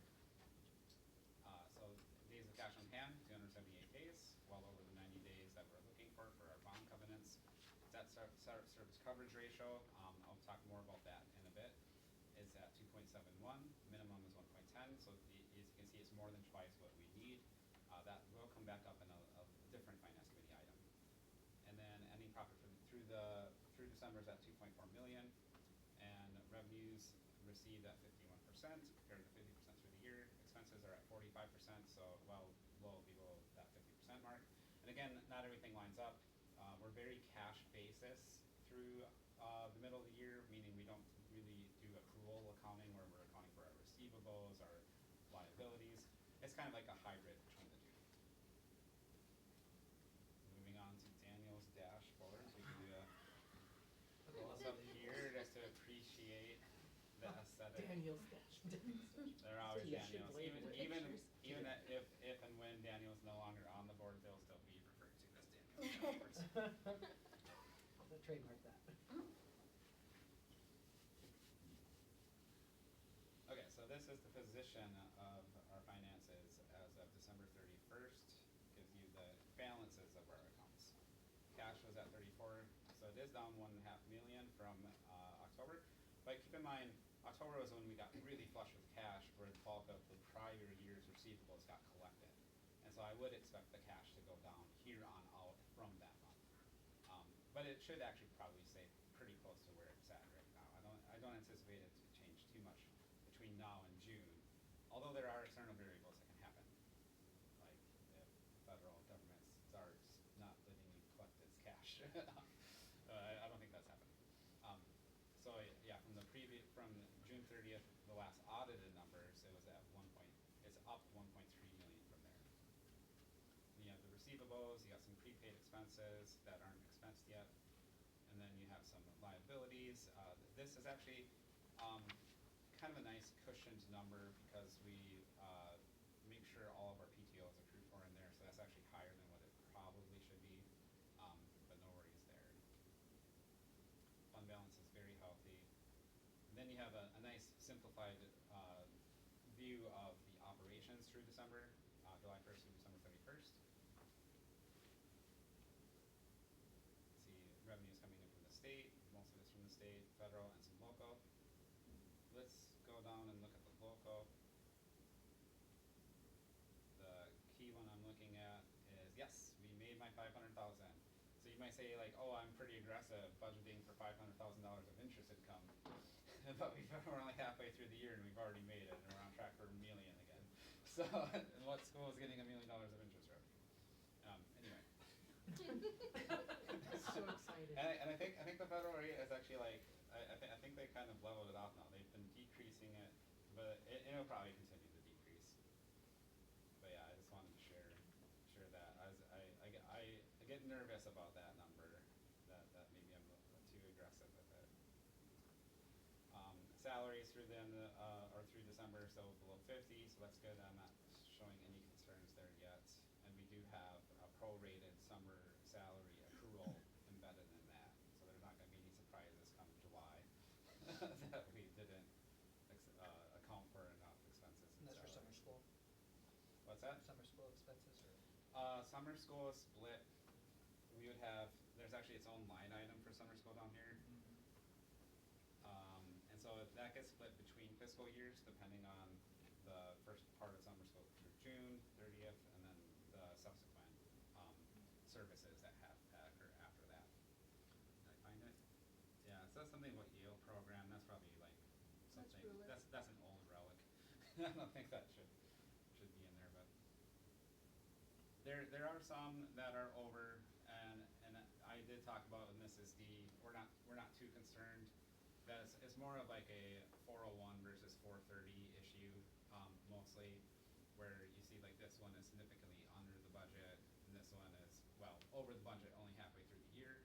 [SPEAKER 9] So days of cash on hand, 278 days, well over the 90 days that we're looking for our bond covenants. Debt service coverage ratio, I'll talk more about that in a bit, is at 2.71, minimum is 1.10, so as you can see, it's more than twice what we need. That will come back up in a different finance committee item. And then ending profit through December is at 2.4 million, and revenues received at 51% compared to 50% through the year. Expenses are at 45%, so well below that 50% mark. And again, not everything lines up. We're very cash basis through the middle of the year, meaning we don't really do accrual accounting where we're accounting for our receivables, our liabilities. It's kind of like a hybrid between the two. Moving on to Daniel's dashboard, we can do a close up here just to appreciate the aesthetic.
[SPEAKER 6] Daniel's dash.
[SPEAKER 9] They're always
[SPEAKER 1] You should
[SPEAKER 9] Daniels.
[SPEAKER 1] label it
[SPEAKER 9] Even
[SPEAKER 1] pictures.
[SPEAKER 9] if and when Daniel's no longer on the board, they'll still be referred to as Works.
[SPEAKER 2] The trademark that.
[SPEAKER 9] Okay, so this is the position of our finances as of December 31st. Gives you the balances of our accounts. Cash was at 34, so it is down 1.5 million from October. But keep in mind, October was when we got really flush with cash, where the bulk of the prior year's receivables got collected. And so I would expect the cash to go down here on out from that month. But it should actually probably stay pretty close to where it's at right now. I don't anticipate it to change too much between now and June, although there are external variables that can happen, like if the federal government starts not letting you collect its cash. I don't think that's happening. So yeah, from June 30th, the last audited numbers, it was at it's up 1.3 million from there. And you have the receivables, you got some prepaid expenses that aren't expensed yet, and then you have some liabilities. This is actually kind of a nice cushioned number because we make sure all of our PTO is accrued for in there, so that's actually higher than what it probably should be, but no worries there. Fund balance is very healthy. And then you have a nice simplified view of the operations through December, July 1st through December 31st. See revenues coming in from the state, most of it's from the state, federal, and some local. Let's go down and look at the local. The key one I'm looking at is, yes, we made my 500,000. So you might say like, oh, I'm pretty aggressive budgeting for $500,000 of interest income. But we're only halfway through the year and we've already made it, and we're on track for $1 million again. So, and what school is getting $1 million of interest revenue? Anyway.
[SPEAKER 1] So excited.
[SPEAKER 9] And I think the federal rate is actually like, I think they kind of leveled it off now. They've been decreasing it, but it'll probably continue to decrease. But yeah, I just wanted to share that. I get nervous about that number, that maybe I'm too aggressive with it. Salaries through the end or through December are still below 50, so that's good. I'm not showing any concerns there yet. And we do have a prorated summer salary accrual embedded in that, so there's not going to be any surprises come July that we didn't account for enough expenses.
[SPEAKER 2] And that's for summer school?
[SPEAKER 9] What's that?
[SPEAKER 2] Summer school expenses or?
[SPEAKER 9] Summer school is split. We would have, there's actually its own line item for summer school down here. And so that gets split between fiscal years depending on the first part of summer school through June 30th, and then the subsequent services that occur after that. Did I find it? Yeah, so that's something about Yale program. That's probably like something. That's an old relic. I don't think that should be in there, but there are some that are over, and I did talk about, and this is we're not too concerned. It's more of like a 401 versus 430 issue, mostly, where you see like this one is significantly under the budget, and this one is, well, over the budget only halfway through the year.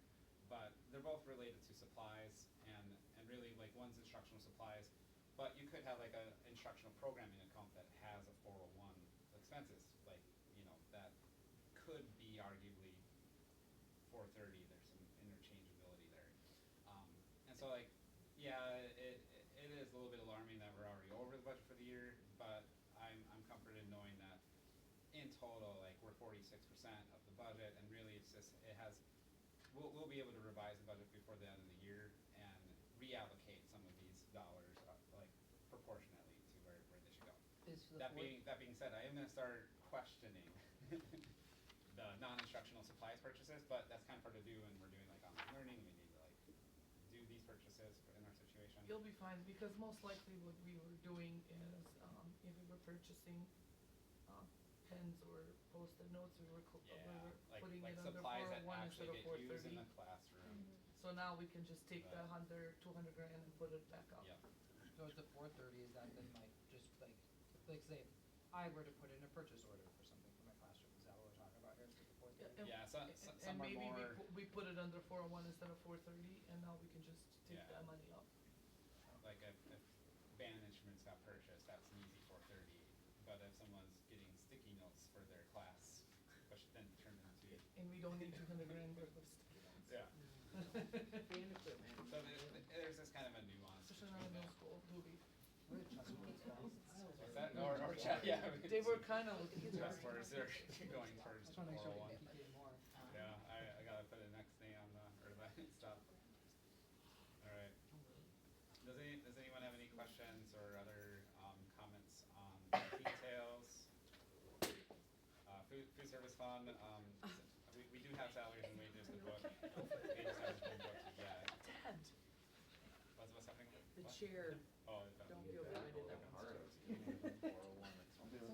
[SPEAKER 9] But they're both related to supplies, and really like one's instructional supplies, but you could have like a instructional programming account that has a 401 expenses, like, that could be arguably 430. There's some interchangeability there. And so like, yeah, it is a little bit alarming that we're already over the budget for the year, but I'm comforted knowing that in total, like, we're 46% of the budget, and really it's just, we'll be able to revise the budget before the end of the year and reallocate some of these dollars, like, proportionately to where they should go. That being said, I am going to start questioning the non-instructional supplies purchases, but that's kind of hard to do when we're doing like online learning. We need to like do these purchases in our situation.
[SPEAKER 6] You'll be fine, because most likely what we were doing is, if we were purchasing pens or post-it notes, we were putting it under
[SPEAKER 9] supplies that
[SPEAKER 6] 401
[SPEAKER 9] actually
[SPEAKER 6] instead of
[SPEAKER 9] get used
[SPEAKER 6] 430.
[SPEAKER 9] in the classroom.
[SPEAKER 6] So now we can just take the 100, 200 grand and put it back up.
[SPEAKER 9] Yeah.
[SPEAKER 2] So is the 430, is that then like, just like say, I were to put in a purchase order for something for my classroom, is that what we're talking about here, for the 430?
[SPEAKER 9] Yeah, some
[SPEAKER 6] And
[SPEAKER 9] are
[SPEAKER 6] maybe
[SPEAKER 9] more.
[SPEAKER 6] we put it under 401 instead of 430, and now we can just take
[SPEAKER 9] Yeah.
[SPEAKER 6] that money up.
[SPEAKER 9] Like if band instruments got purchased, that's an easy 430. But if someone's getting sticky notes for their class, which then turned into,
[SPEAKER 6] And we don't need 200 grand worth of students.
[SPEAKER 9] yeah.
[SPEAKER 1] And equipment.
[SPEAKER 9] So there's this kind of a nuance
[SPEAKER 6] Especially
[SPEAKER 9] between
[SPEAKER 6] not in
[SPEAKER 9] that.
[SPEAKER 6] middle school, Doobie.
[SPEAKER 2] We're just
[SPEAKER 9] What's that? Or yeah.
[SPEAKER 6] They were kind of looking
[SPEAKER 9] Just towards, they're going towards
[SPEAKER 2] Just wanna make sure we
[SPEAKER 9] 401.
[SPEAKER 2] keep getting more.
[SPEAKER 9] Yeah, I gotta put an X thing on the, or the stop. Alright. Does anyone have any questions or other, comments on details? Food service fund, we do have salaries and wages to book. We just haven't been booked yet. What's happening?
[SPEAKER 1] The
[SPEAKER 9] What?
[SPEAKER 1] chair,
[SPEAKER 9] Oh, it's
[SPEAKER 1] don't
[SPEAKER 9] happening.
[SPEAKER 1] feel reminded that one's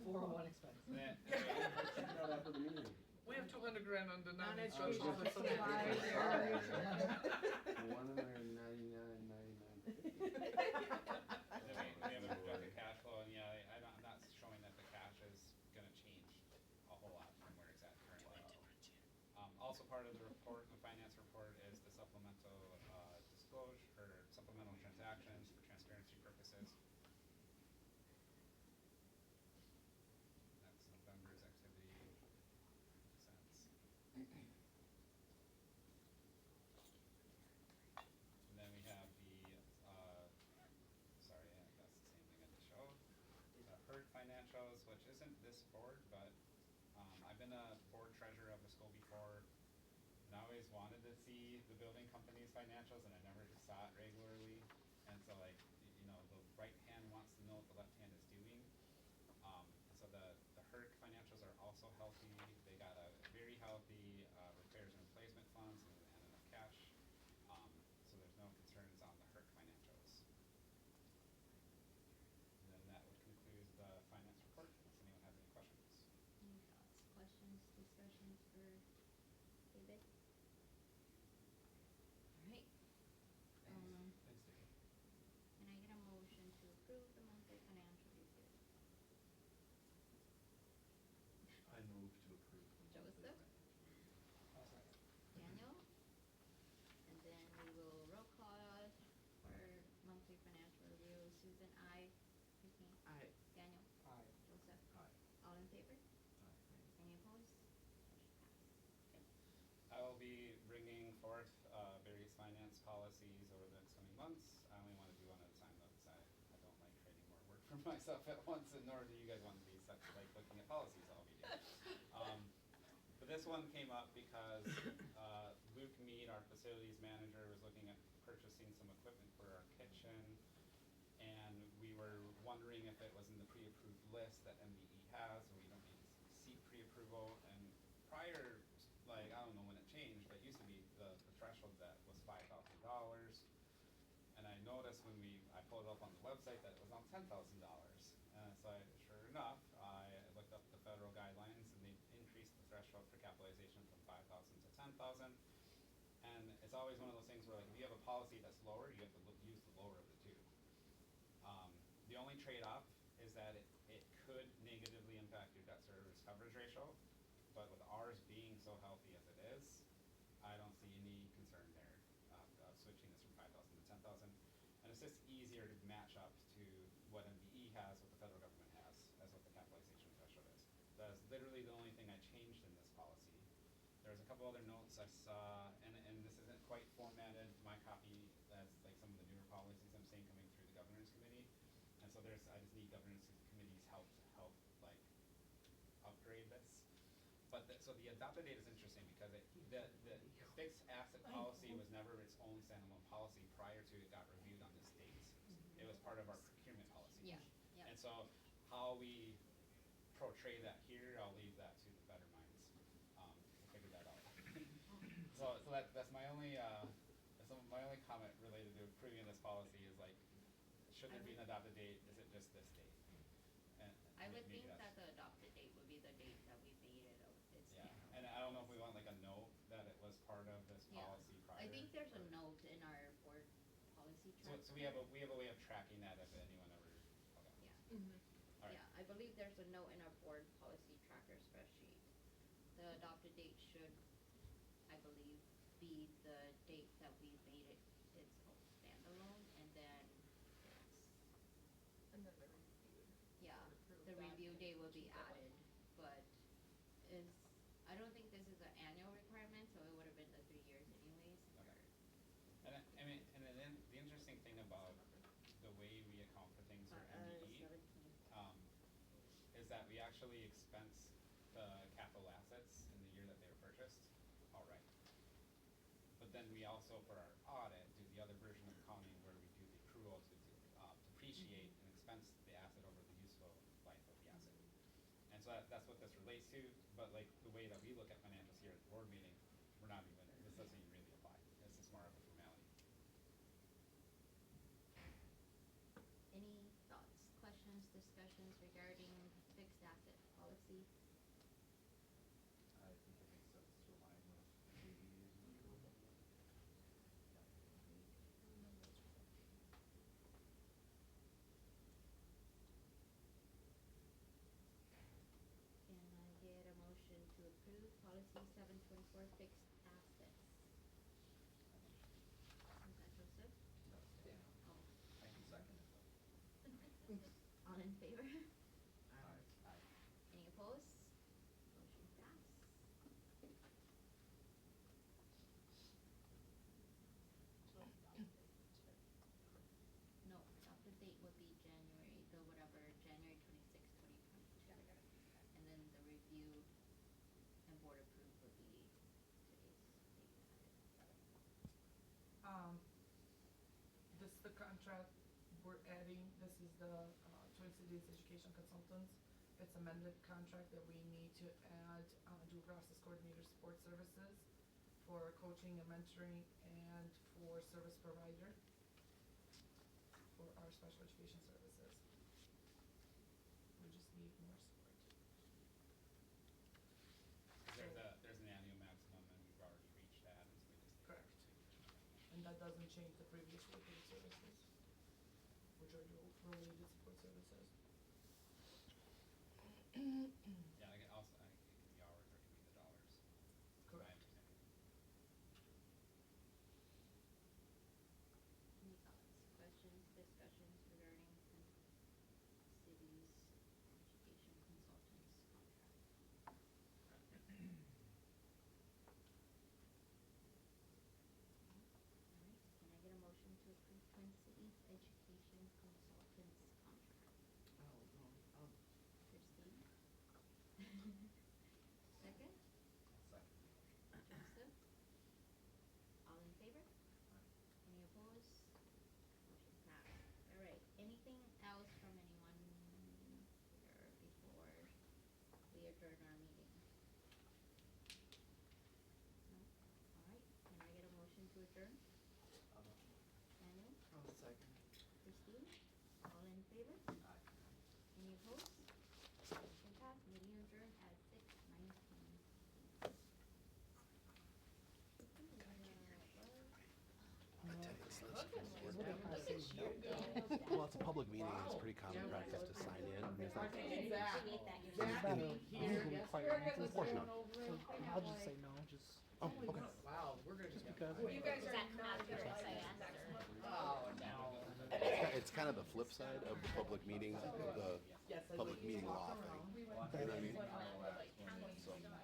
[SPEAKER 2] 401 expenses.
[SPEAKER 9] Then-
[SPEAKER 6] We have 200 grand on the
[SPEAKER 1] Non-education
[SPEAKER 6] non-instructional
[SPEAKER 1] supplies.
[SPEAKER 6] supplies.
[SPEAKER 3] 199.99.
[SPEAKER 9] Then we have a projected cash flow, and yeah, I'm not showing that the cash is gonna change a whole lot from where it's at currently. Also part of the report, the finance report, is the supplemental, disclosure, or supplemental transactions for transparency purposes. That's November's activity, cents. And then we have the, sorry, yeah, that's the same thing I just showed. The HERD financials, which isn't this board, but, I've been a board treasurer of the school before, and I always wanted to see the building company's financials, and I never just saw it regularly. And so like, you know, the right hand wants to know what the left hand is doing. So the HERD financials are also healthy. They got a very healthy, repairs and replacement funds and enough cash. So there's no concerns on the HERD financials. And then that would conclude the finance report, unless anyone has any questions.
[SPEAKER 4] Any thoughts, questions, discussions for David? Alright.
[SPEAKER 3] Thanks, David.
[SPEAKER 4] Can I get a motion to approve the monthly financial review?
[SPEAKER 3] I move to approve the monthly
[SPEAKER 4] Joseph?
[SPEAKER 3] financial.
[SPEAKER 2] I'll second.
[SPEAKER 4] Daniel? And then we will roll call for monthly financial review. Susan, aye. Christine?
[SPEAKER 1] Aye.
[SPEAKER 4] Daniel?
[SPEAKER 2] Aye.
[SPEAKER 4] Joseph?
[SPEAKER 3] Aye.
[SPEAKER 4] All in favor?
[SPEAKER 3] Aye.
[SPEAKER 4] Any opposed? Motion passed. Okay.
[SPEAKER 9] I will be bringing forth, various finance policies over the next coming months. I only wanna do one at a time though, cause I don't like creating more work for myself at once, and nor do you guys wanna be such, like, looking at policies all we do. But this one came up because, Luke Mead, our facilities manager, was looking at purchasing some equipment for our kitchen, and we were wondering if it was in the pre-approved list that MDE has, and we don't need to seek pre-approval. And prior, like, I don't know when it changed, but it used to be the threshold that was $5,000. And I noticed when I pulled it up on the website that it was on $10,000. So sure enough, I looked up the federal guidelines, and they increased the threshold for capitalization from 5,000 to 10,000. And it's always one of those things where, like, if you have a policy that's lower, you have to use the lower of the two. The only trade-off is that it could negatively impact your debt service coverage ratio, but with ours being so healthy as it is, I don't see any concern there, of switching this from 5,000 to 10,000. And it's just easier to match up to what MDE has, what the federal government has, as what the capitalization threshold is. That is literally the only thing I changed in this policy. There's a couple other notes I saw, and this isn't quite formatted, my copy, as like some of the newer policies I'm seeing coming through the governance committee. And so I just need governance committee's help to help, like, upgrade this. But so the adopted date is interesting because the fixed asset policy was never its own standalone policy prior to it got reviewed on this date. It was part of our procurement policy.
[SPEAKER 4] Yeah, yeah.
[SPEAKER 9] And so how we portray that here, I'll leave that to the better minds, to figure that out. So that's my only comment related to approving this policy is, like, should there be an adopted date, is it just this date? And
[SPEAKER 4] I would
[SPEAKER 9] maybe
[SPEAKER 4] think
[SPEAKER 9] that's-
[SPEAKER 4] that the adopted date would be the date that we made it its
[SPEAKER 9] Yeah,
[SPEAKER 4] standalone.
[SPEAKER 9] and I don't know if we want like a note that it was part of this
[SPEAKER 4] Yeah.
[SPEAKER 9] policy prior.
[SPEAKER 4] I think there's a
[SPEAKER 9] or-
[SPEAKER 4] note in our board policy
[SPEAKER 9] So
[SPEAKER 4] track.
[SPEAKER 9] we have a way of tracking that if anyone ever, okay.
[SPEAKER 4] Yeah.
[SPEAKER 6] Mm-hmm.
[SPEAKER 9] Alright.
[SPEAKER 4] Yeah, I believe there's a note in our board policy tracker spreadsheet. The adopted date should, I believe, be the date that we made it its own standalone, and then
[SPEAKER 6] And then the review.
[SPEAKER 4] yeah,
[SPEAKER 6] Approve
[SPEAKER 4] the
[SPEAKER 6] that
[SPEAKER 4] review
[SPEAKER 6] and
[SPEAKER 4] date will be
[SPEAKER 6] keep that one.
[SPEAKER 4] added, but is, I
[SPEAKER 9] is that we actually expense the capital assets in the year that they were purchased, outright. But then we also, for our audit, do the other version of accounting where we do the accrual to depreciate and expense the asset over the useful life of the asset. And so that's what this relates to, but like the way that we look at financials here at the board meeting, we're not even, this doesn't even really apply. This is more of a formality.
[SPEAKER 4] Any thoughts, questions, discussions regarding fixed asset policy?
[SPEAKER 3] I think it makes sense to align with the usual.
[SPEAKER 4] Can I get a motion to approve policy 724 fixed assets? Was that Joseph?
[SPEAKER 3] That's Dan.
[SPEAKER 4] Oh.
[SPEAKER 3] I can second it though.
[SPEAKER 4] All in favor?
[SPEAKER 3] Aye. Aye.
[SPEAKER 4] Any opposed? Motion passed. No, adopted date would be January, the whatever, January 26, 2022. And then the review and board approved would be today's date.
[SPEAKER 6] This is the contract we're adding, this is the Twin Cities Education Consultants. It's amended contract that we need to add, dual process coordinator support services for coaching and mentoring and for service provider for our special education services. We just need more support.
[SPEAKER 9] There's an annual maximum and we've already reached that, and so we just.
[SPEAKER 6] Correct. And that doesn't change the previously paid services, which are dual related support services.
[SPEAKER 9] Yeah, I can also, I think it could be hours or it could be the dollars. Is my
[SPEAKER 6] Correct.
[SPEAKER 9] understanding.
[SPEAKER 4] Any thoughts, questions, discussions regarding the city's education consultants contract? Alright, can I get a motion to approve Twin Cities Education Consultants contract? Christine? Second?
[SPEAKER 3] Second.
[SPEAKER 4] Joseph? All in favor?
[SPEAKER 3] Aye.
[SPEAKER 4] Any opposed? Motion passed. Alright, anything else from anyone here before we adjourn our meeting? No? Alright, can I get a motion to adjourn? Daniel?
[SPEAKER 1] I'll second.
[SPEAKER 4] Christine? All in favor?
[SPEAKER 3] Aye.
[SPEAKER 4] Any opposed? Motion passed. Meeting adjourned at 6:19.
[SPEAKER 11] Well, it's a public meeting, and it's pretty common practice to sign in. It's not,
[SPEAKER 1] Exactly.
[SPEAKER 11] Exactly.
[SPEAKER 1] Here,
[SPEAKER 11] Usually
[SPEAKER 1] yes,
[SPEAKER 11] quite
[SPEAKER 1] we're
[SPEAKER 11] honest.
[SPEAKER 1] good
[SPEAKER 11] Of course
[SPEAKER 1] with
[SPEAKER 11] not.
[SPEAKER 1] going over it.
[SPEAKER 11] I'll just say no, just. Oh, okay.
[SPEAKER 1] Wow, we're gonna just.
[SPEAKER 11] Because-
[SPEAKER 7] You guys
[SPEAKER 5] Does
[SPEAKER 7] are
[SPEAKER 5] that come out of your
[SPEAKER 7] not
[SPEAKER 5] SIS
[SPEAKER 7] next
[SPEAKER 5] or-
[SPEAKER 7] month.
[SPEAKER 1] Oh, no.
[SPEAKER 11] It's kind of the flip side of the public meeting, the
[SPEAKER 1] Yes, I
[SPEAKER 11] public
[SPEAKER 1] would
[SPEAKER 11] meeting
[SPEAKER 1] walk
[SPEAKER 11] law
[SPEAKER 1] around.
[SPEAKER 11] thing.
[SPEAKER 7] We
[SPEAKER 11] You
[SPEAKER 7] went
[SPEAKER 11] know what I mean?
[SPEAKER 7] like counties,
[SPEAKER 11] So,
[SPEAKER 7] we done